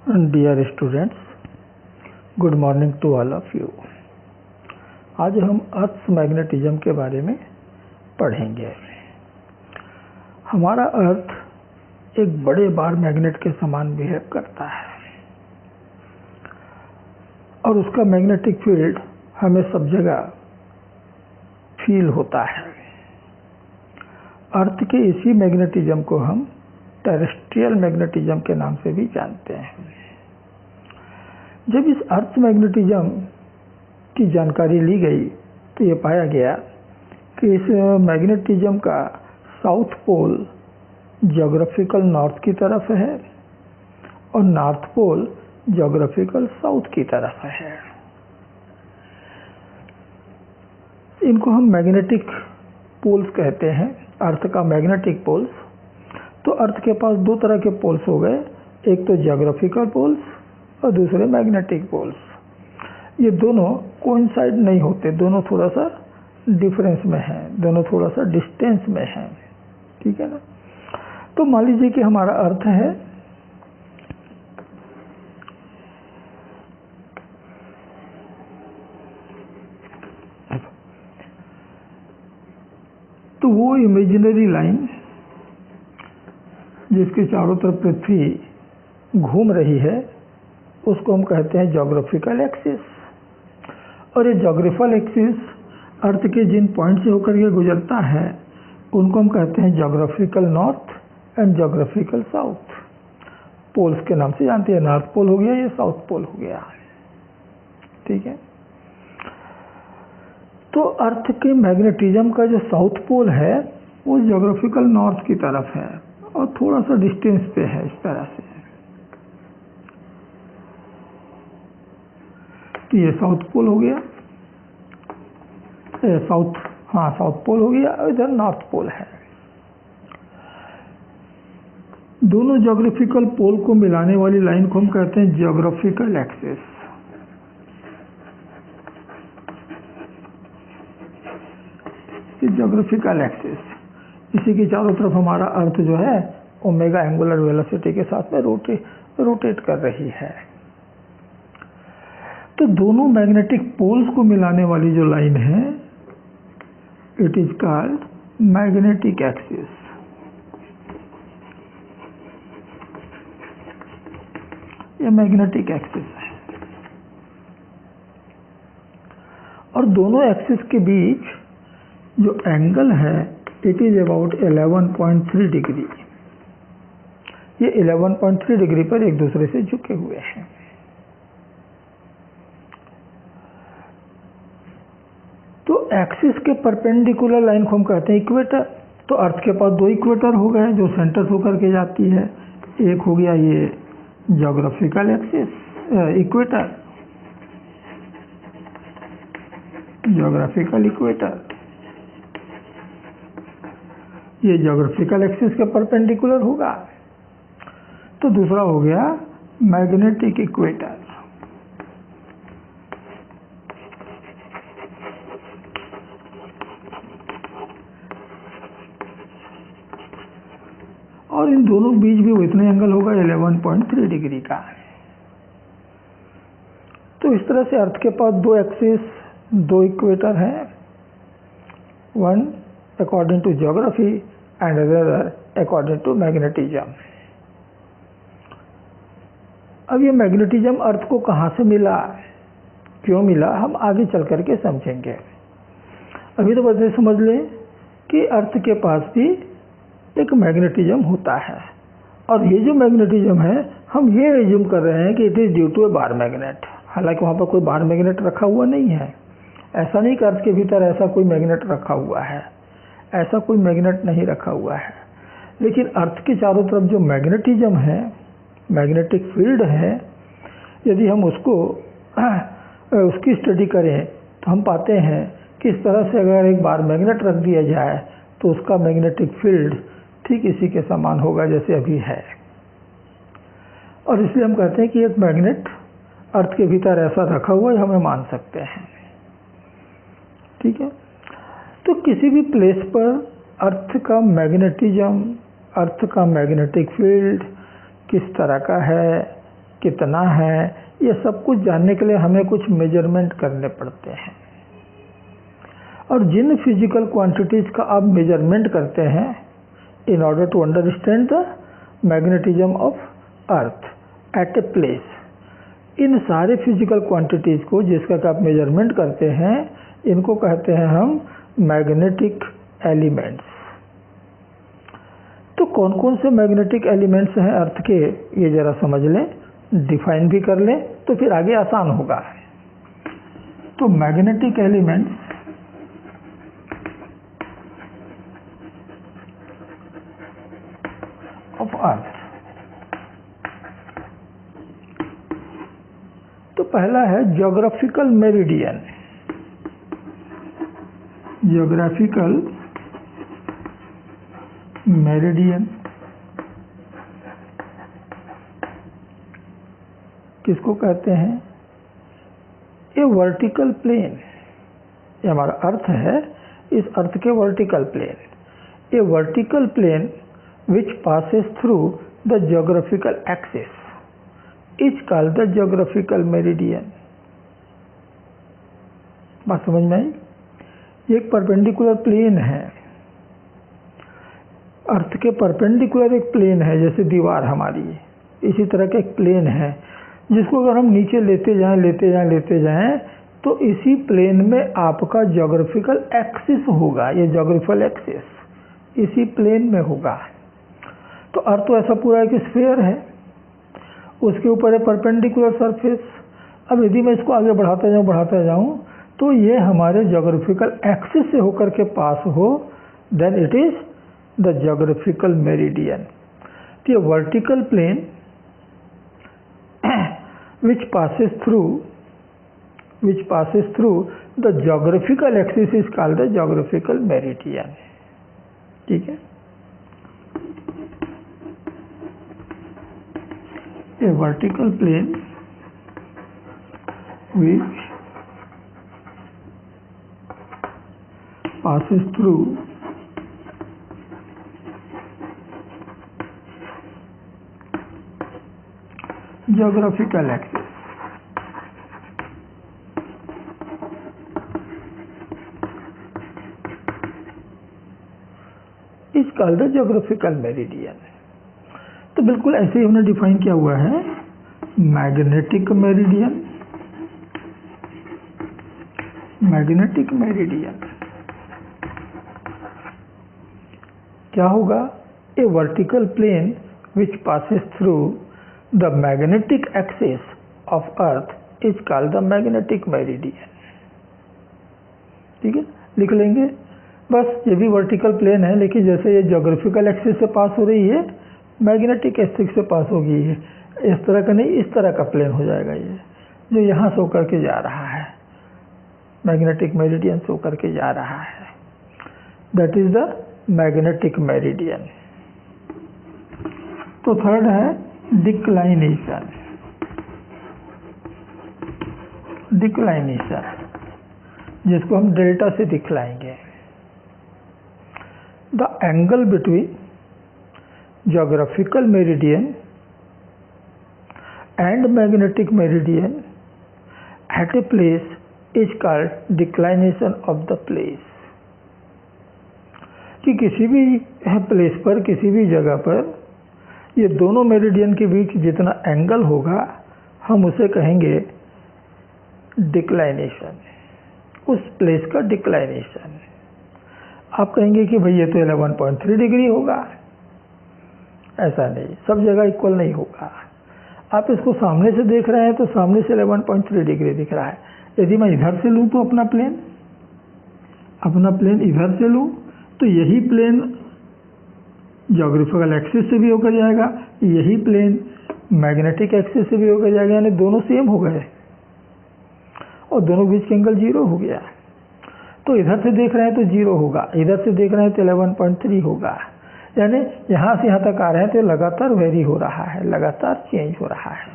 Dear students, good morning to all of you. आज हम अर्थ magnetism के बारे में पढ़ेंगे। हमारा अर्थ एक बड़े बार मैग्नेट के समान बिहेव करता है और उसका मैग्नेटिक फील्ड हमें सब जगह फील होता है। अर्थ के इसी मैग्नेटिज्म को हम टेरेस्ट्रियल मैग्नेटिज्म के नाम से भी जानते हैं। जब इस अर्थ मैग्नेटिज्म की जानकारी ली गई तो ये पाया गया कि इस मैग्नेटिज्म का साउथ पोल ज्योग्राफिकल नॉर्थ की तरफ है और नॉर्थ पोल ज्योग्राफिकल साउथ की तरफ है। इनको हम मैग्नेटिक पोल्स कहते हैं, अर्थ का मैग्नेटिक पोल्स। तो अर्थ के पास दो तरह के पोल्स हो गए, एक तो ज्योग्राफिकल पोल्स और दूसरे मैग्नेटिक पोल्स। ये दोनों कोइंसाइड नहीं होते, दोनों थोड़ा सा डिफरेंस में हैं, दोनों थोड़ा सा डिस्टेंस में हैं, ठीक है ना। तो मान लीजिए कि हमारा अर्थ है तो वो इमेजिनरी लाइन जिसके चारों तरफ पृथ्वी घूम रही है उसको हम कहते हैं ज्योग्राफिकल एक्सिस। और ये ज्योग्राफिकल एक्सिस अर्थ के जिन पॉइंट से होकर के गुजरता है उनको हम कहते हैं geographical north and geographical south. Poles के नाम से जानते हैं, नॉर्थ पोल हो गया, ये साउथ पोल हो गया, ठीक है। तो अर्थ के मैग्नेटिज्म का जो साउथ पोल है वो ज्योग्राफिकल नॉर्थ की तरफ है और थोड़ा सा डिस्टेंस पे है, इस तरह से। तो ये साउथ पोल हो गया, साउथ पोल हो गया और इधर नॉर्थ पोल है। दोनों ज्योग्राफिकल पोल को मिलाने वाली लाइन को हम कहते हैं ज्योग्राफिकल एक्सिस। ज्योग्राफिकल एक्सिस, इसी के चारों तरफ हमारा अर्थ जो है ओमेगा एंगुलर वेलोसिटी के साथ में रोटेट कर रही है। तो दोनों मैग्नेटिक पोल्स को मिलाने वाली जो लाइन है it is called magnetic axis. ये मैग्नेटिक एक्सिस है और दोनों एक्सिस के बीच जो एंगल है इट इज अबाउट 11.3 डिग्री। ये 11.3 डिग्री पर एक दूसरे से झुके हुए हैं। तो एक्सिस के परपेंडिकुलर लाइन को हम कहते हैं इक्वेटर। तो अर्थ के पास दो इक्वेटर हो गए जो सेंटर से होकर के जाती है। एक हो गया ये geographical axis equator, geographical equator, ये ज्योग्राफिकल एक्सिस के परपेंडिकुलर होगा। तो दूसरा हो गया मैग्नेटिक इक्वेटर। और इन दोनों बीच भी इतना एंगल होगा 11.3 डिग्री का। तो इस तरह से अर्थ के पास दो एक्सिस, दो इक्वेटर हैं, one according to geography and other according to magnetism. अब ये मैग्नेटिज्म अर्थ को कहाँ से मिला, क्यों मिला, हम आगे चल करके समझेंगे। अभी तो बस ये समझ लें कि अर्थ के पास भी एक मैग्नेटिज्म होता है और ये जो मैग्नेटिज्म है हम ये एज्यूम कर रहे हैं कि it is due to a bar magnet. हालांकि वहाँ पर कोई बार मैग्नेट रखा हुआ नहीं है। ऐसा नहीं कि अर्थ के भीतर ऐसा कोई मैग्नेट रखा हुआ है, ऐसा कोई मैग्नेट नहीं रखा हुआ है। लेकिन अर्थ के चारों तरफ जो मैग्नेटिज्म है, मैग्नेटिक फील्ड है, यदि हम उसकी स्टडी करें तो हम पाते हैं कि इस तरह से अगर एक बार मैग्नेट रख दिया जाए तो उसका मैग्नेटिक फील्ड ठीक इसी के समान होगा जैसे अभी है। और इसलिए हम कहते हैं कि एक मैग्नेट अर्थ के भीतर ऐसा रखा हुआ है, हमें मान सकते हैं, ठीक है। तो किसी भी प्लेस पर अर्थ का मैग्नेटिज्म, अर्थ का मैग्नेटिक फील्ड किस तरह का है, कितना है, ये सब कुछ जानने के लिए हमें कुछ मेजरमेंट करने पड़ते हैं। और जिन फिजिकल क्वांटिटीज का आप मेजरमेंट करते हैं in order to understand the magnetism of earth at a place, इन सारे फिजिकल क्वांटिटीज को जिसका आप मेजरमेंट करते हैं, इनको कहते हैं हम मैग्नेटिक एलिमेंट्स। तो कौन कौन से मैग्नेटिक एलिमेंट्स हैं अर्थ के, ये जरा समझ लें, डिफाइन भी कर लें, तो फिर आगे आसान होगा। तो मैग्नेटिक एलिमेंट्स ऑफ अर्थ, तो पहला है ज्योग्राफिकल मेरिडियन। ज्योग्राफिकल मेरिडियन किसको कहते हैं? ये वर्टिकल प्लेन, ये हमारा अर्थ है, इस अर्थ के वर्टिकल प्लेन, ये vertical plane which passes through the geographical axis is called the geographical meridian. बात समझ में आई? एक परपेंडिकुलर प्लेन है, अर्थ के परपेंडिकुलर एक प्लेन है, जैसे दीवार हमारी, इसी तरह का एक प्लेन है जिसको अगर हम नीचे लेते जाएं तो इसी प्लेन में आपका ज्योग्राफिकल एक्सिस होगा। ये ज्योग्राफिकल एक्सिस इसी प्लेन में होगा। तो अर्थ तो ऐसा पूरा एक स्फीयर है, उसके ऊपर है परपेंडिकुलर सरफेस। अब यदि मैं इसको आगे बढ़ाता जाऊं तो ये हमारे ज्योग्राफिकल एक्सिस से होकर के पास हो, then it is the geographical meridian. तो ये vertical plane which passes through the geographical axis is called the geographical meridian। ठीक है, a vertical plane which passes through geographical axis is called the geographical meridian। तो बिल्कुल ऐसे ही हमने define किया हुआ है मैग्नेटिक मेरिडियन। मैग्नेटिक मेरिडियन क्या होगा? A vertical plane which passes through the magnetic axis of earth is called the magnetic meridian। ठीक है, लिख लेंगे बस। ये भी वर्टिकल प्लेन है, लेकिन जैसे ये ज्योग्राफिकल एक्सिस से पास हो रही है, मैग्नेटिक एक्सिस से पास होगी। ये इस तरह का नहीं, इस तरह का प्लेन हो जाएगा ये, जो यहाँ से होकर के जा रहा है, मैग्नेटिक मेरिडियन से होकर के जा रहा है। That is the magnetic meridian. तो थर्ड है डिक्लाइनेशन। डिक्लाइनेशन जिसको हम डेल्टा से दिखलाएंगे। The angle between geographical meridian and magnetic meridian at a place is called declination of the place. कि किसी भी प्लेस पर, किसी भी जगह पर ये दोनों मेरिडियन के बीच जितना एंगल होगा, हम उसे कहेंगे डिक्लाइनेशन, उस प्लेस का डिक्लाइनेशन। आप कहेंगे कि भाई ये तो 11.3 डिग्री होगा, ऐसा नहीं, सब जगह इक्वल नहीं होगा। आप इसको सामने से देख रहे हैं तो सामने से 11.3 डिग्री दिख रहा है। यदि मैं इधर से लूँ तो अपना प्लेन इधर से लूँ तो यही प्लेन ज्योग्राफिकल एक्सिस से भी होकर जाएगा, यही प्लेन मैग्नेटिक एक्सिस से भी होकर जाएगा, यानी दोनों सेम हो गए और दोनों बीच का एंगल 0 हो गया। तो इधर से देख रहे हैं तो 0 होगा, इधर से देख रहे हैं तो 11.3 होगा, यानी यहाँ से यहाँ तक आ रहे हैं तो लगातार वेरी हो रहा है, लगातार चेंज हो रहा है।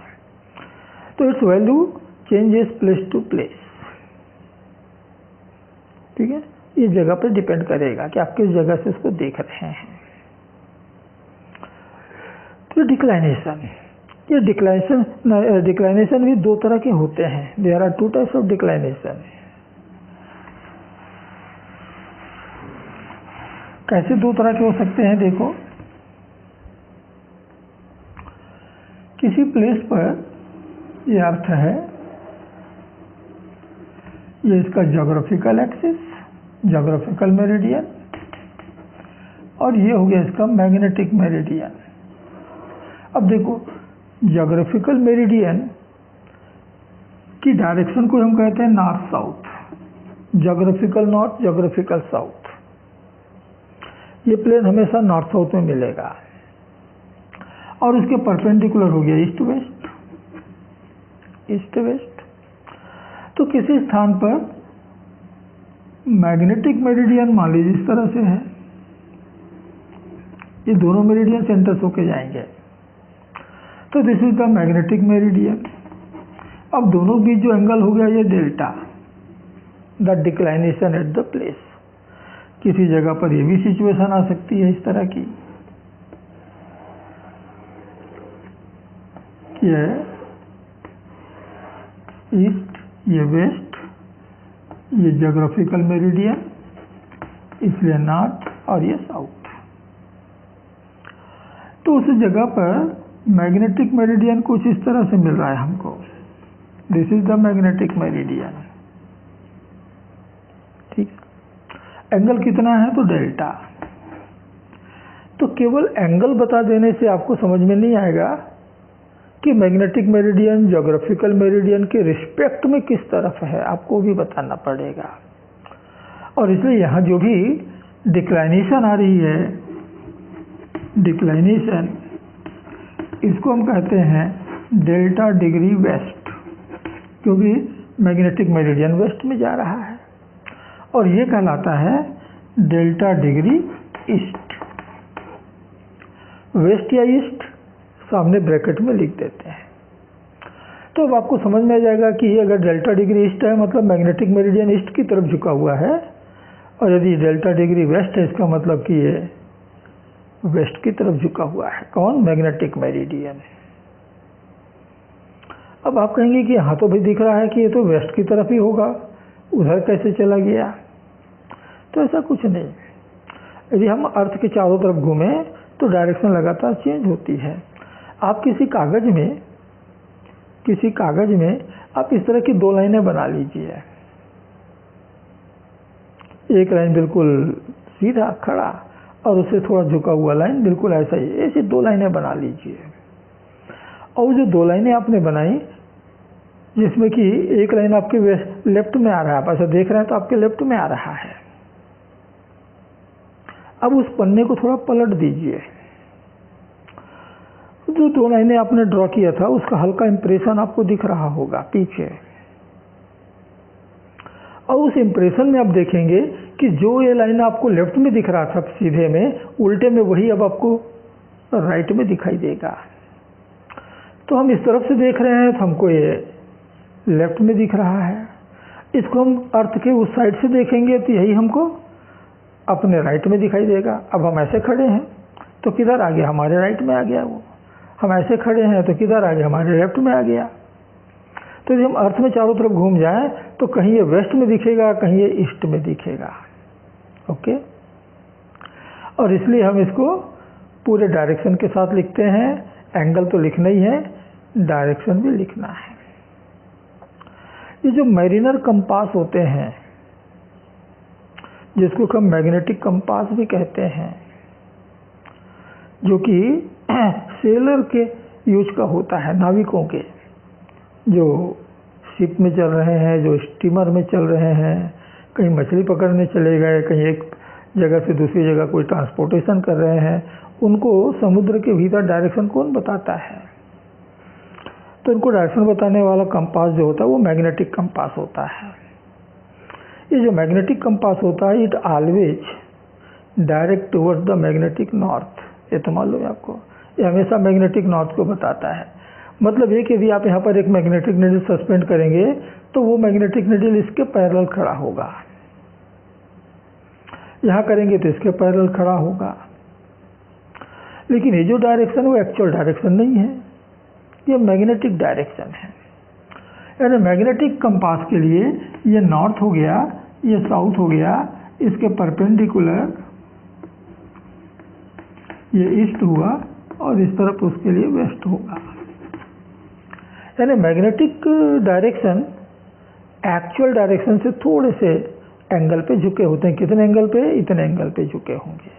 तो its value changes place to place. ठीक है, ये जगह पर डिपेंड करेगा कि आप किस जगह से इसको देख रहे हैं। तो डिक्लाइनेशन, ये डिक्लाइनेशन भी दो तरह के होते हैं। There are two types of declination. कैसे दो तरह के हो सकते हैं? देखो, किसी प्लेस पर ये अर्थ है, ये इसका ज्योग्राफिकल एक्सिस, ज्योग्राफिकल मेरिडियन, और ये हो गया इसका मैग्नेटिक मेरिडियन। अब देखो, ज्योग्राफिकल मेरिडियन की डायरेक्शन को हम कहते हैं north south, geographical north, geographical south. ये प्लेन हमेशा नॉर्थ साउथ में मिलेगा, और उसके परपेंडिकुलर हो गया ईस्ट वेस्ट, ईस्ट वेस्ट। तो किसी स्थान पर मैग्नेटिक मेरिडियन मान लीजिए इस तरह से है, ये दोनों मेरिडियन सेंटर्स होके जाएंगे, तो this is the magnetic meridian. अब दोनों बीच जो एंगल हो गया ये delta, the declination at the place. किसी जगह पर ये भी सिचुएशन आ सकती है इस तरह की, ये ईस्ट, ये वेस्ट, ये ज्योग्राफिकल मेरिडियन, इसलिए नॉर्थ, और ये साउथ। तो उस जगह पर मैग्नेटिक मेरिडियन कुछ इस तरह से मिल रहा है हमको। This is the magnetic meridian. ठीक, एंगल कितना है? तो डेल्टा। तो केवल एंगल बता देने से आपको समझ में नहीं आएगा कि मैग्नेटिक मेरिडियन ज्योग्राफिकल मेरिडियन के रिस्पेक्ट में किस तरफ है, आपको भी बताना पड़ेगा। और इसलिए यहाँ जो भी डिक्लाइनेशन आ रही है, डिक्लाइनेशन, इसको हम कहते हैं डेल्टा डिग्री वेस्ट, क्योंकि मैग्नेटिक मेरिडियन वेस्ट में जा रहा है। और ये कहलाता है डेल्टा डिग्री ईस्ट। वेस्ट या ईस्ट सामने ब्रैकेट में लिख देते हैं। तो अब आपको समझ में आ जाएगा कि अगर डेल्टा डिग्री ईस्ट है मतलब मैग्नेटिक मेरिडियन ईस्ट की तरफ झुका हुआ है, और यदि डेल्टा डिग्री वेस्ट है इसका मतलब कि ये वेस्ट की तरफ झुका हुआ है। कौन? Magnetic meridian. अब आप कहेंगे कि यहाँ तो भी दिख रहा है कि ये तो वेस्ट की तरफ ही होगा, उधर कैसे चला गया? तो ऐसा कुछ नहीं। यदि हम अर्थ के चारों तरफ घूमें तो डायरेक्शन लगातार चेंज होती है। आप किसी कागज में आप इस तरह की दो लाइनें बना लीजिए, एक लाइन बिल्कुल सीधा खड़ा और उससे थोड़ा झुका हुआ लाइन बिल्कुल ऐसा ही, ऐसी दो लाइनें बना लीजिए। और जो दो लाइनें आपने बनाई जिसमें कि एक लाइन आपके लेफ्ट में आ रहा है, आप ऐसा देख रहे हैं तो आपके लेफ्ट में आ रहा है। अब उस पन्ने को थोड़ा पलट दीजिए। जो दो लाइनें आपने ड्रॉ किया था उसका हल्का इंप्रेशन आपको दिख रहा होगा पीछे, और उस इंप्रेशन में आप देखेंगे कि जो ये लाइन आपको लेफ्ट में दिख रहा था सीधे में, उल्टे में वही अब आपको राइट में दिखाई देगा। तो हम इस तरफ से देख रहे हैं तो हमको ये लेफ्ट में दिख रहा है, इसको हम अर्थ के उस साइड से देखेंगे तो यही हमको अपने राइट में दिखाई देगा। अब हम ऐसे खड़े हैं तो किधर आ गया? हमारे राइट में आ गया वो। हम ऐसे खड़े हैं तो किधर आ गया? हमारे लेफ्ट में आ गया। तो यदि हम अर्थ में चारों तरफ घूम जाएं तो कहीं ये वेस्ट में दिखेगा, कहीं ये ईस्ट में दिखेगा। ओके, और इसलिए हम इसको पूरे डायरेक्शन के साथ लिखते हैं। एंगल तो लिखना ही है, डायरेक्शन भी लिखना है। ये जो मैरिनर कंपास होते हैं, जिसको हम मैग्नेटिक कंपास भी कहते हैं, जो कि सेलर के यूज का होता है, नाविकों के, जो शिप में चल रहे हैं, जो स्टीमर में चल रहे हैं, कहीं मछली पकड़ने चले गए, कहीं एक जगह से दूसरी जगह कोई ट्रांसपोर्टेशन कर रहे हैं, उनको समुद्र के भीतर डायरेक्शन कौन बताता है? तो उनको डायरेक्शन बताने वाला कंपास जो होता है वो मैग्नेटिक कंपास होता है। ये जो मैग्नेटिक कंपास होता है, it always direct towards the magnetic north. ये तो मालूम है आपको, ये हमेशा मैग्नेटिक नॉर्थ को बताता है। मतलब ये कि यदि आप यहाँ पर एक मैग्नेटिक नीडल सस्पेंड करेंगे तो वो मैग्नेटिक नीडल इसके पैरेलल खड़ा होगा, यहाँ करेंगे तो इसके पैरेलल खड़ा होगा। लेकिन ये जो डायरेक्शन वो एक्चुअल डायरेक्शन नहीं है, ये मैग्नेटिक डायरेक्शन है। यानी मैग्नेटिक कंपास के लिए ये नॉर्थ हो गया, ये साउथ हो गया, इसके परपेंडिकुलर ये ईस्ट हुआ और इस तरफ उसके लिए वेस्ट होगा। यानी मैग्नेटिक डायरेक्शन एक्चुअल डायरेक्शन से थोड़े से एंगल पे झुके होते हैं। कितने एंगल पे? इतने एंगल पे झुके होंगे,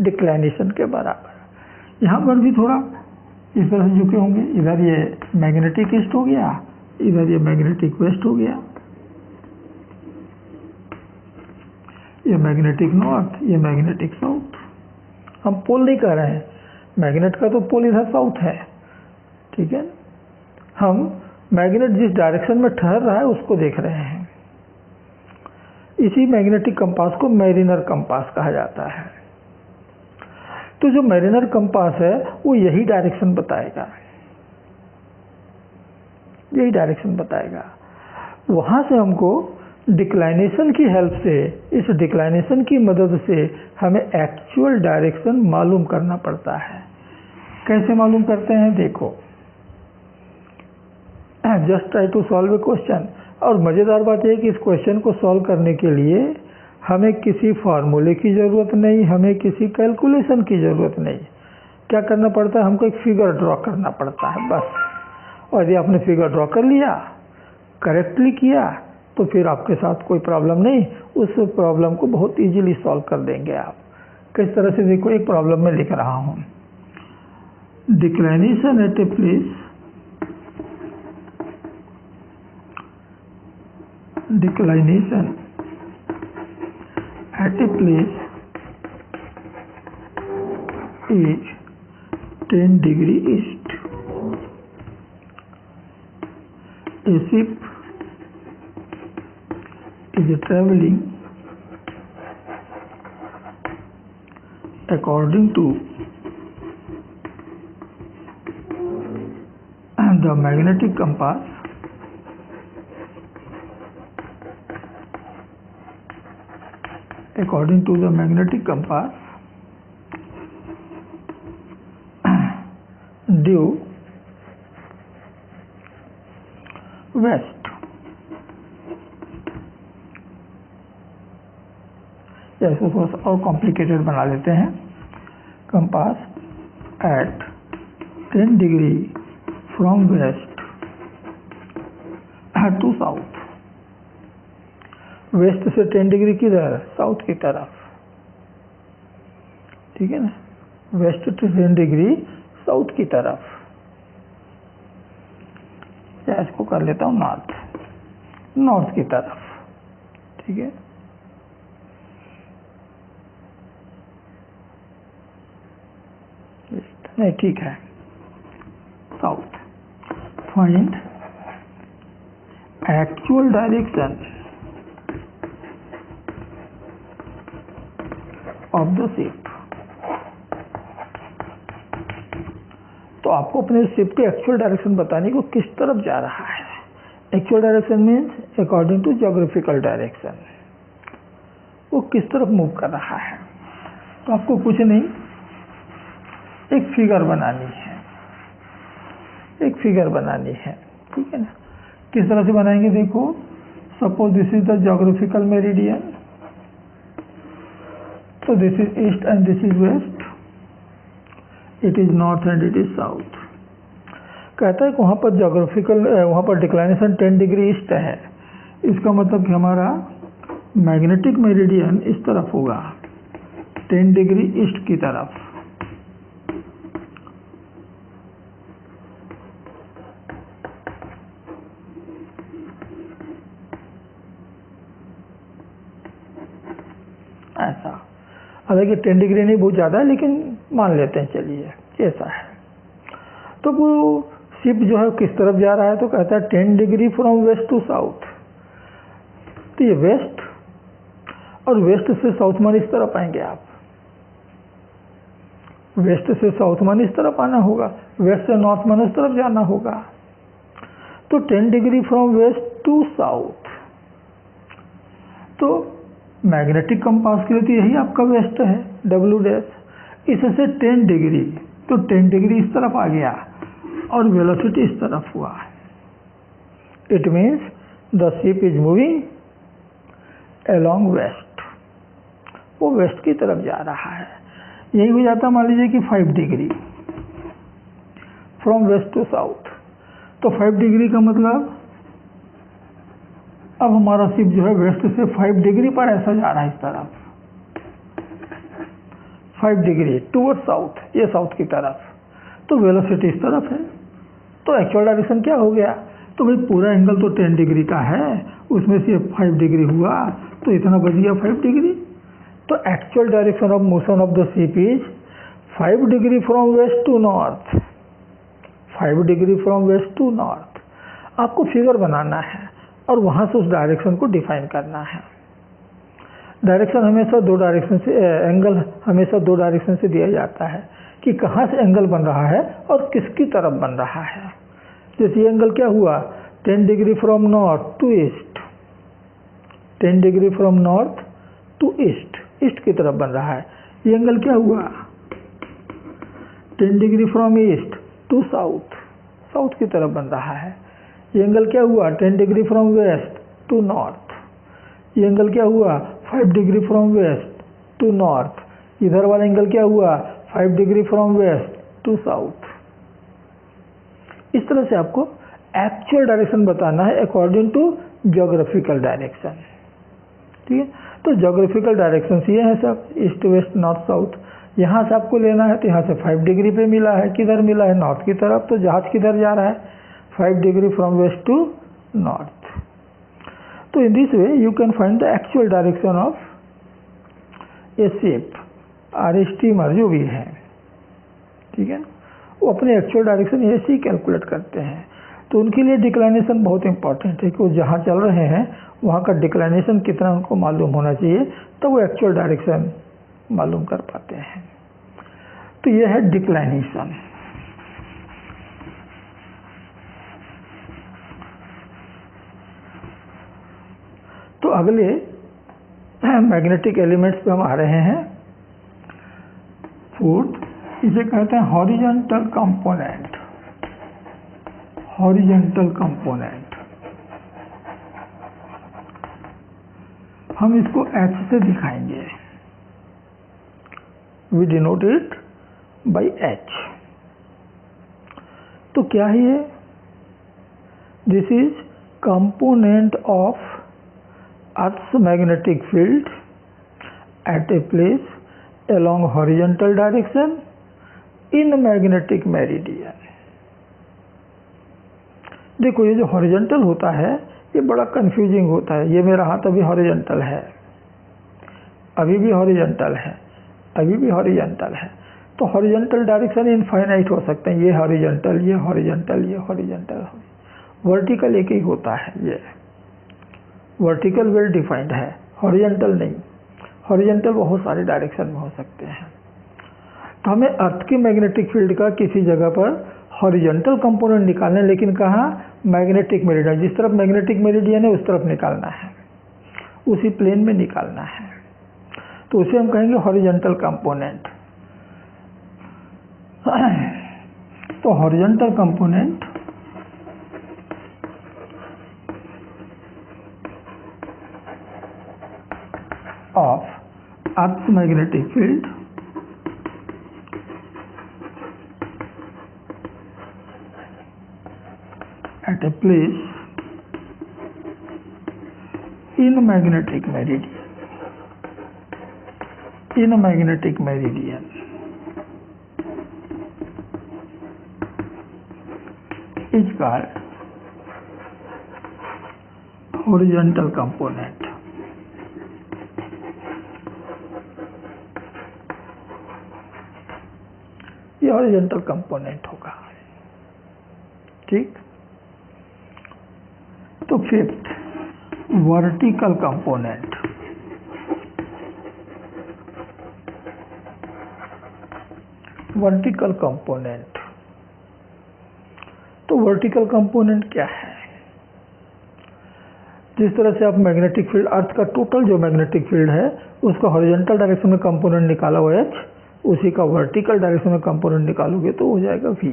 डिक्लाइनेशन के बराबर। यहाँ पर भी थोड़ा इस तरह से झुके होंगे। इधर ये मैग्नेटिक ईस्ट हो गया, इधर ये मैग्नेटिक वेस्ट हो गया, ये मैग्नेटिक नॉर्थ, ये मैग्नेटिक साउथ। हम पोल नहीं कह रहे हैं, मैग्नेट का तो पोल इधर साउथ है, ठीक है। हम मैग्नेट जिस डायरेक्शन में ठहर रहा है उसको देख रहे हैं। इसी मैग्नेटिक कंपास को मैरिनर कंपास कहा जाता है। तो जो मैरिनर कंपास है वो यही डायरेक्शन बताएगा, यही डायरेक्शन बताएगा। वहां से हमको डिक्लाइनेशन की हेल्प से, इस डिक्लाइनेशन की मदद से हमें एक्चुअल डायरेक्शन मालूम करना पड़ता है। कैसे मालूम करते हैं? देखो, just try to solve a question. और मज़ेदार बात यह है कि इस क्वेश्चन को सॉल्व करने के लिए हमें किसी फार्मूले की ज़रूरत नहीं, हमें किसी कैलकुलेशन की ज़रूरत नहीं। क्या करना पड़ता है? हमको एक फिगर ड्रॉ करना पड़ता है बस। और यदि आपने फिगर ड्रॉ कर लिया, करेक्टली किया, तो फिर आपके साथ कोई प्रॉब्लम नहीं, उस प्रॉब्लम को बहुत इजीली सॉल्व कर देंगे आप। किस तरह से? देखो, एक प्रॉब्लम में लिख रहा हूँ, declination at a place, declination at a place is 10 degree east. A ship is traveling according to the magnetic compass according to the magnetic compass due west। या इसको थोड़ा सा और कॉम्प्लिकेटेड बना लेते हैं। Compass at 10 degree from west to south. West से 10 degree किधर? साउथ की तरफ, ठीक है ना। वेस्ट टू 10 डिग्री साउथ की तरफ, या इसको कर लेता हूँ नॉर्थ, नॉर्थ की तरफ, ठीक है। नहीं, ठीक है, south. Find actual direction of the ship. तो आपको अपने शिप के एक्चुअल डायरेक्शन बताने को किस तरफ जा रहा है। Actual direction means according to geographical direction, वो किस तरफ मूव कर रहा है। तो आपको कुछ नहीं, एक फिगर बनानी है, एक फिगर बनानी है, ठीक है ना। किस तरह से बनाएंगे? देखो, suppose this is the geographical meridian, so this is east and this is west, it is north and it is south। कहता है कि वहाँ पर ज्योग्राफिकल, वहाँ पर डिक्लाइनेशन 10 डिग्री ईस्ट है। इसका मतलब कि हमारा मैग्नेटिक मेरिडियन इस तरफ होगा, 10 डिग्री ईस्ट की तरफ। ऐसा, हालांकि 10 डिग्री नहीं, बहुत ज़्यादा है, लेकिन मान लेते हैं, चलिए ऐसा है। तो वो शिप जो है किस तरफ जा रहा है? तो कहता है 10 degree from west to south. तो ये वेस्ट, और वेस्ट से साउथ मान इस तरफ आएंगे आप, वेस्ट से साउथ मान इस तरफ आना होगा, वेस्ट से नॉर्थ मान उस तरफ जाना होगा। तो 10 degree from west to south, तो मैग्नेटिक कंपास के लिए तो यही आपका वेस्ट है, W डैश। इससे 10 डिग्री, तो 10 डिग्री इस तरफ आ गया, और वेलोसिटी इस तरफ हुआ। It means the ship is moving along west, वो वेस्ट की तरफ जा रहा है। यही हो जाता मान लीजिए कि 5 degree from west to south, तो 5 डिग्री का मतलब अब हमारा शिप जो है वेस्ट से 5 डिग्री पर ऐसा जा रहा है इस तरफ, 5 डिग्री टूवर्ड साउथ, ये साउथ की तरफ, तो वेलोसिटी इस तरफ है। तो एक्चुअल डायरेक्शन क्या हो गया? तो भाई पूरा एंगल तो 10 डिग्री का है, उसमें से 5 डिग्री हुआ तो इतना बच गया 5 डिग्री। तो actual direction of motion of the ship is 5 degree from west to north, 5 degree from west to north. आपको फिगर बनाना है और वहां से उस डायरेक्शन को डिफाइन करना है। डायरेक्शन हमेशा 2 डायरेक्शन से, एंगल हमेशा 2 डायरेक्शन से दिया जाता है कि कहाँ से एंगल बन रहा है और किसकी तरफ बन रहा है। जैसे ये एंगल क्या हुआ, 10 degree from north to east, 10 degree from north to east, east की तरफ बन रहा है। ये एंगल क्या हुआ, 10 degree from east to south, south की तरफ बन रहा है। ये एंगल क्या हुआ, 10 degree from west to north. ये एंगल क्या हुआ, 5 degree from west to north. इधर वाला एंगल क्या हुआ, 5 degree from west to south. इस तरह से आपको एक्चुअल डायरेक्शन बताना है अकॉर्डिंग टू ज्योग्राफिकल डायरेक्शन। ठीक है, तो ज्योग्राफिकल डायरेक्शन ये है सब, ईस्ट वेस्ट नॉर्थ साउथ। यहाँ से आपको लेना है तो यहाँ से 5 डिग्री पे मिला है, किधर मिला है, नॉर्थ की तरफ, तो जहाज किधर जा रहा है, 5 degree from west to north. तो in this way you can find the actual direction of a ship और स्टीमर जो भी है। ठीक है, वो अपने एक्चुअल डायरेक्शन ऐसे ही कैलकुलेट करते हैं। तो उनके लिए डिक्लाइनेशन बहुत इंपॉर्टेंट है कि वो जहाँ चल रहे हैं वहाँ का डिक्लाइनेशन कितना उनको मालूम होना चाहिए, तब वो एक्चुअल डायरेक्शन मालूम कर पाते हैं। तो ये है डिक्लाइनेशन। तो अगले मैग्नेटिक एलिमेंट्स पे हम आ रहे हैं। फोर्थ, इसे कहते हैं हॉरिजॉन्टल कंपोनेंट। हॉरिजॉन्टल कंपोनेंट हम इसको H से दिखाएंगे, we denote it by H। तो क्या है ये, this is component of Earth's magnetic field at a place along horizontal direction in magnetic meridian। देखो ये जो हॉरिजॉन्टल होता है ये बड़ा कंफ्यूजिंग होता है। ये मेरा हाथ अभी हॉरिजॉन्टल है, अभी भी हॉरिजॉन्टल है, अभी भी हॉरिजॉन्टल है। तो हॉरिजॉन्टल डायरेक्शन इनफाइनाइट हो सकते हैं, ये हॉरिजॉन्टल, ये हॉरिजॉन्टल, ये हॉरिजॉन्टल। वर्टिकल एक ही होता है, ये वर्टिकल वेल डिफाइंड है, हॉरिजॉन्टल नहीं। हॉरिजॉन्टल बहुत सारे डायरेक्शन में हो सकते हैं। तो हमें अर्थ की मैग्नेटिक फील्ड का किसी जगह पर हॉरिजॉन्टल कंपोनेंट निकालना है, लेकिन कहाँ, मैग्नेटिक मेरिडियन, जिस तरफ मैग्नेटिक मेरिडियन है उस तरफ निकालना है, उसी प्लेन में निकालना है। तो उसे हम कहेंगे हॉरिजॉन्टल कंपोनेंट। तो horizontal component of Earth's magnetic field at a place in magnetic meridian, in magnetic meridian is called horizontal component। ये हॉरिजॉन्टल कंपोनेंट होगा। ठीक, तो fifth, vertical component. Vertical component, तो वर्टिकल कंपोनेंट क्या है? जिस तरह से आप मैग्नेटिक फील्ड, अर्थ का टोटल जो मैग्नेटिक फील्ड है उसका हॉरिजॉन्टल डायरेक्शन में कंपोनेंट निकाला हुआ H, उसी का वर्टिकल डायरेक्शन में कंपोनेंट निकालोगे तो हो जाएगा V।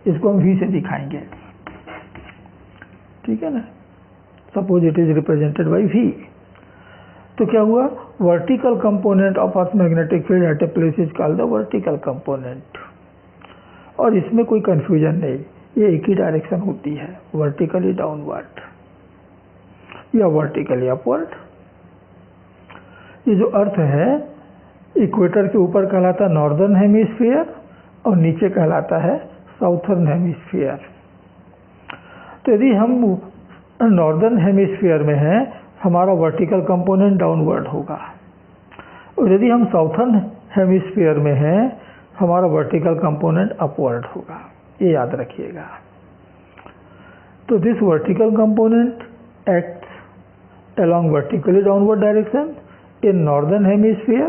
इसको हम v से दिखाएंगे, ठीक है ना। Suppose it is represented by v। तो क्या हुआ, vertical component of earth magnetic field at a place is called the vertical component. और इसमें कोई कंफ्यूजन नहीं, ये एक ही डायरेक्शन होती है, वर्टिकली डाउनवर्ड या वर्टिकली अपवर्ड। ये जो अर्थ है इक्वेटर के ऊपर कहलाता है नॉर्दर्न हेमिस्फीयर और नीचे कहलाता है साउथर्न हेमिस्फीयर। तो यदि हम नॉर्दर्न हेमिस्फीयर में हैं, हमारा वर्टिकल कंपोनेंट डाउनवर्ड होगा, और यदि हम साउथर्न हेमिस्फीयर में हैं, हमारा वर्टिकल कंपोनेंट अपवर्ड होगा। ये याद रखिएगा। तो this vertical component acts along vertically downward direction in northern hemisphere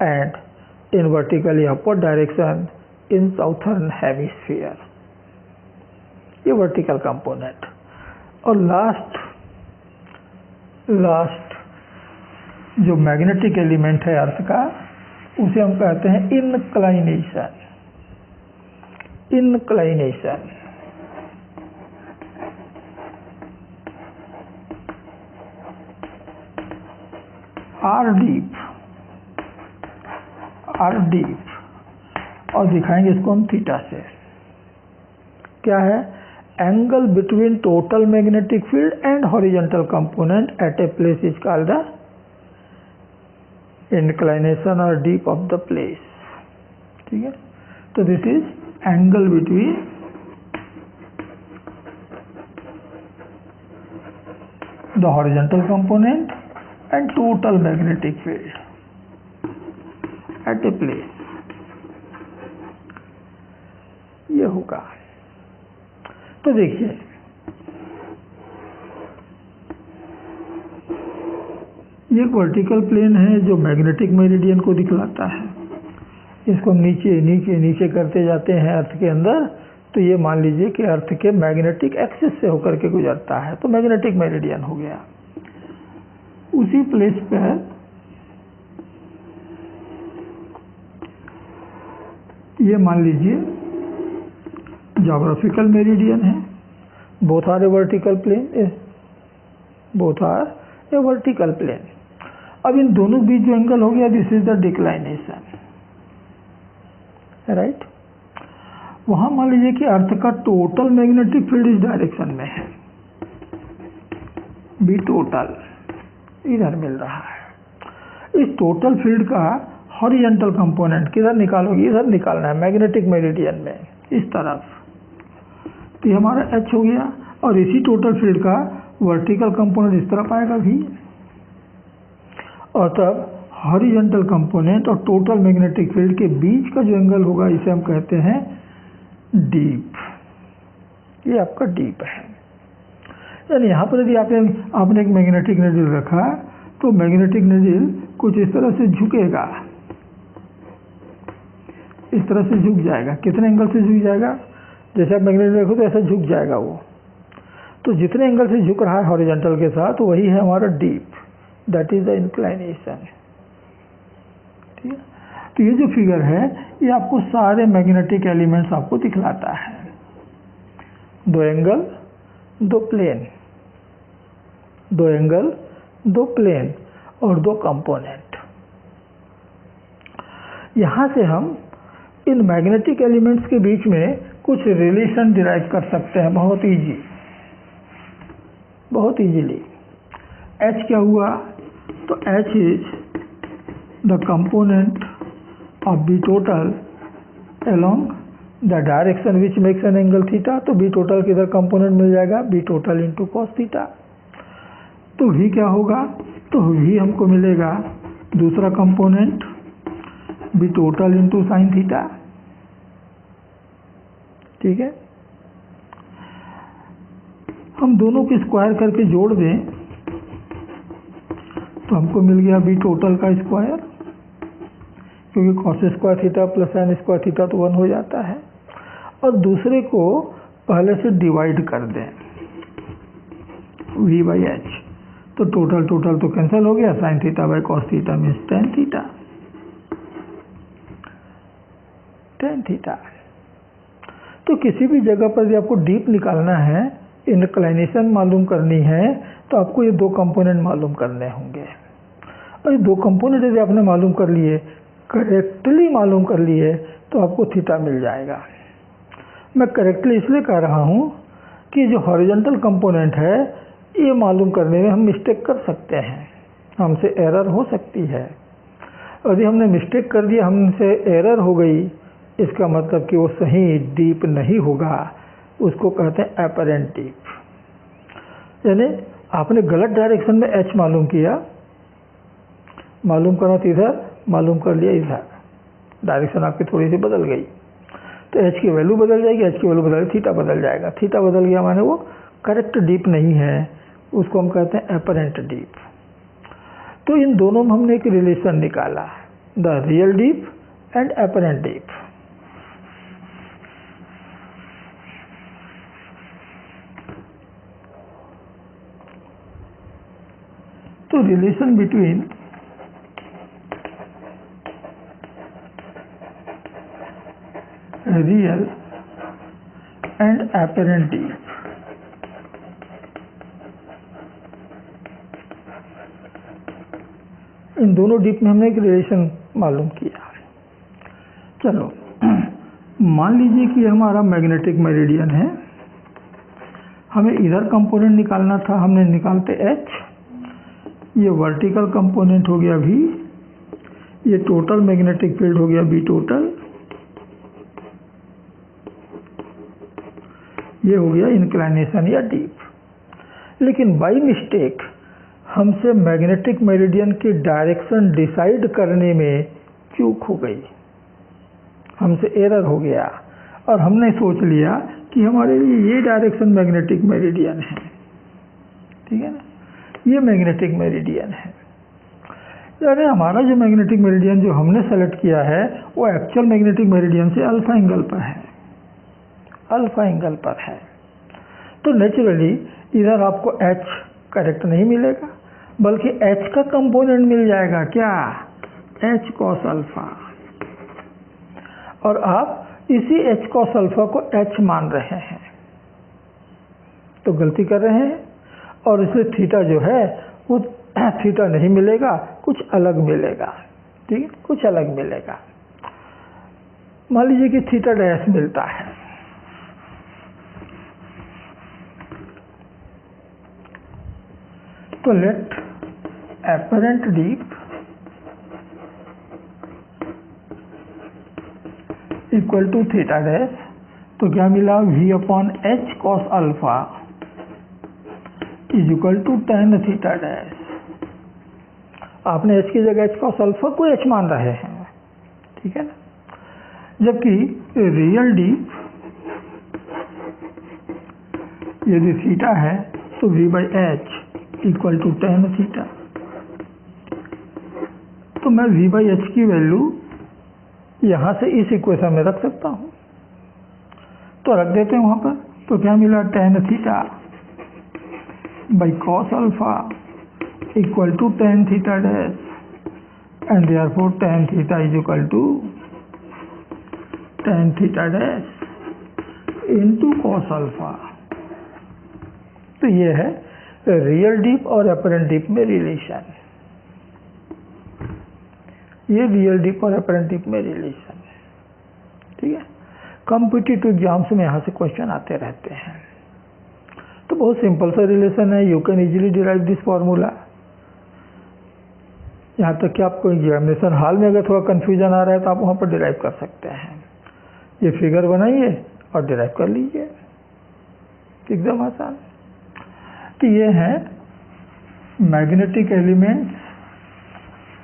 and in vertically upward direction in southern hemisphere। ये वर्टिकल कंपोनेंट। और लास्ट जो मैग्नेटिक एलिमेंट है अर्थ का, उसे हम कहते हैं इनक्लाइनेशन। इनक्लाइनेशन आर डीप और दिखाएंगे इसको हम थीटा से। क्या है, angle between total magnetic field and horizontal component eight a place is called the inclination और डीप ऑफ द प्लेस। ठीक है, तो this is angle between the horizontal component and total magnetic field at a place। ये होगा। तो देखिए, ये एक वर्टिकल प्लेन है जो मैग्नेटिक मेरिडियन को दिखलाता है। इसको हम नीचे नीचे नीचे करते जाते हैं अर्थ के अंदर, तो ये मान लीजिए कि अर्थ के मैग्नेटिक एक्सिस से होकर के गुजरता है, तो मैग्नेटिक मेरिडियन हो गया। उसी प्लेस पर ये मान लीजिए ज्योग्राफिकल मेरिडियन है। Both are a vertical plane, both are a vertical plane. अब इन दोनों बीच जो एंगल हो गया, this is the declination, right. वहां मान लीजिए कि अर्थ का टोटल मैग्नेटिक फील्ड इस डायरेक्शन में है, बी टोटल इधर मिल रहा है। इस टोटल फील्ड का हॉरिजॉन्टल कंपोनेंट किधर निकालोगे, इधर निकालना है मैग्नेटिक मेरिडियन में, इस तरफ। तो ये हमारा H हो गया, और इसी टोटल फील्ड का वर्टिकल कंपोनेंट इस तरफ आएगा भी, और तब हॉरिजॉन्टल कंपोनेंट और टोटल मैग्नेटिक फील्ड के बीच का जो एंगल होगा, इसे हम कहते हैं डीप। ये आपका डीप है। यानी यहाँ पर यदि आपने एक मैग्नेटिक नीडल रखा, तो मैग्नेटिक नीडल कुछ इस तरह से झुकेगा, इस तरह से झुक जाएगा। कितने एंगल से झुक जाएगा, जैसे आप मैग्नेटिक रखो तो ऐसा झुक जाएगा वो। तो जितने एंगल से झुक रहा है हॉरिजॉन्टल के साथ, तो वही है हमारा deep, that is the inclination. ठीक है, तो ये जो फिगर है, ये आपको सारे मैग्नेटिक एलिमेंट्स आपको दिखलाता है। दो एंगल, दो प्लेन, दो एंगल, दो प्लेन और दो कंपोनेंट। यहां से हम इन मैग्नेटिक एलिमेंट्स के बीच में कुछ रिलेशन डिराइव कर सकते हैं, बहुत इजीली। H क्या हुआ, तो H is the component of B total along the direction which makes an angle theta. तो बी टोटल किधर कंपोनेंट मिल जाएगा, B total into cos theta. तो V क्या होगा, तो V हमको मिलेगा दूसरा component B total into sine theta. ठीक है, हम दोनों को स्क्वायर करके जोड़ दें, तो हमको मिल गया बी टोटल का स्क्वायर, क्योंकि cos square theta plus sine square theta तो 1 हो जाता है। और दूसरे को पहले से डिवाइड कर दें, V बाई एच, तो टोटल तो कैंसिल हो गया, sine theta by cos theta means tan theta. तो किसी भी जगह पर यदि आपको डीप निकालना है, इंक्लाइनेशन मालूम करनी है, तो आपको ये दो कंपोनेंट मालूम करने होंगे। और ये दो कंपोनेंट यदि आपने मालूम कर लिए, करेक्टली मालूम कर लिए, तो आपको थीटा मिल जाएगा। मैं करेक्टली इसलिए कह रहा हूँ कि जो हॉरिजॉन्टल कंपोनेंट है, ये मालूम करने में हम मिस्टेक कर सकते हैं, हमसे एरर हो सकती है। यदि हमने मिस्टेक कर दिया, हमसे एरर हो गई, इसका मतलब कि वो सही डीप नहीं होगा, उसको कहते हैं अपरेंट डीप। यानी आपने गलत डायरेक्शन में एच मालूम किया, मालूम करना था इधर, मालूम कर लिया इधर, डायरेक्शन आपकी थोड़ी सी बदल गई, तो एच की वैल्यू बदल जाएगी, एच की वैल्यू बदल थीटा बदल जाएगा। थीटा बदल गया माने वो करेक्ट डीप नहीं है, उसको हम कहते हैं अपरेंट डीप। तो इन दोनों में हमने एक रिलेशन निकाला, the real deep and apparent deep. तो relation between real and apparent deep, इन दोनों डीप में हमने एक रिलेशन मालूम किया। चलो मान लीजिए कि हमारा मैग्नेटिक मेरिडियन है, हमें इधर कंपोनेंट निकालना था, हमने निकालते एच, ये वर्टिकल कंपोनेंट हो गया V, ये टोटल मैग्नेटिक फील्ड हो गया B टोटल, ये हो गया इंक्लाइनेशन या डीप। लेकिन बाय मिस्टेक हमसे मैग्नेटिक मेरिडियन की डायरेक्शन डिसाइड करने में चूक हो गई, हमसे एरर हो गया, और हमने सोच लिया कि हमारे लिए ये डायरेक्शन मैग्नेटिक मेरिडियन है। ठीक है ना, ये मैग्नेटिक मेरिडियन है। यानी हमारा जो मैग्नेटिक मेरिडियन जो हमने सेलेक्ट किया है, वो एक्चुअल मैग्नेटिक मेरिडियन से अल्फा एंगल पर है, अल्फा एंगल पर है। तो नेचुरली इधर आपको एच करेक्ट नहीं मिलेगा, बल्कि एच का कंपोनेंट मिल जाएगा, क्या, एच कॉस अल्फा। और आप इसी एच कॉस अल्फा को एच मान रहे हैं, तो गलती कर रहे हैं, और इसलिए थीटा जो है वो थीटा नहीं मिलेगा, कुछ अलग मिलेगा। ठीक है, कुछ अलग मिलेगा। मान लीजिए कि थीटा डैश मिलता है, तो let apparent dip equal to theta dash, तो क्या मिला, V upon H cos alpha is equal to tan theta dash. आपने एच की जगह एच कॉस अल्फा को एच मान रहे हैं, ठीक है ना। जबकि रियल डीप यदि थीटा है तो V by H equal to tan theta. तो मैं V बाई एच की वैल्यू यहाँ से इस इक्वेशन में रख सकता हूँ, तो रख देते हैं वहाँ पर। तो क्या मिला, tan theta by cos alpha equal to tan theta dash, and therefore tan theta is equal to tan theta dash into cos alpha. तो ये है रियल डीप और अपरेंट डीप में रिलेशन, ये रियल डीप और अपरेंट डीप में relation है। ठीक है, कॉम्पिटिटिव एग्जाम्स में यहाँ से क्वेश्चन आते रहते हैं। तो बहुत सिंपल सा रिलेशन है, you can easily derive this formula. यहाँ तक कि आपको एग्जामिनेशन हॉल में अगर थोड़ा कन्फ्यूजन आ रहा है तो आप वहाँ पर डिराइव कर सकते हैं। ये फिगर बनाइए और डिराइव कर लीजिए, एकदम आसान। तो ये है magnetic elements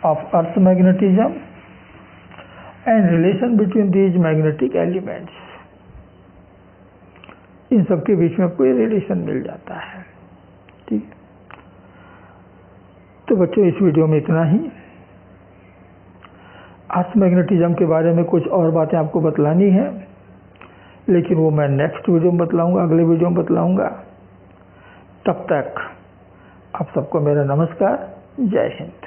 of earth magnetism and relation between these magnetic elements। इन सब के बीच में कोई रिलेशन मिल जाता है। ठीक है, तो बच्चों इस वीडियो में इतना ही। अर्थ मैग्नेटिज्म के बारे में कुछ और बातें आपको बतलानी है, लेकिन वो मैं नेक्स्ट वीडियो में बतलाऊंगा, अगले वीडियो में बतलाऊंगा। तब तक आप सबको मेरा नमस्कार, जय हिंद।